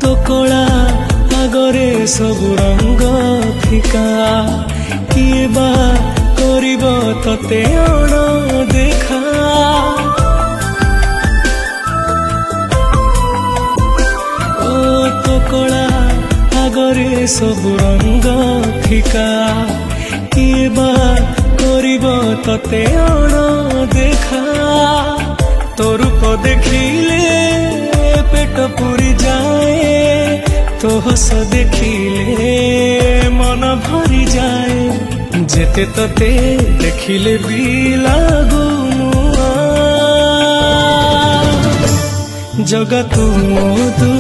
तो कला आगरे सबु रंग फिका किए बा करिब तते अण देखा ओ तो कला आगरे सबु रंग फिका किए बा करिब तते अण देखा तो रूप देखिले पेट पूरी जाए तो हस देखिले मन भरी जाए जेते तते देखिले भी लागू मुआ जगत मोदु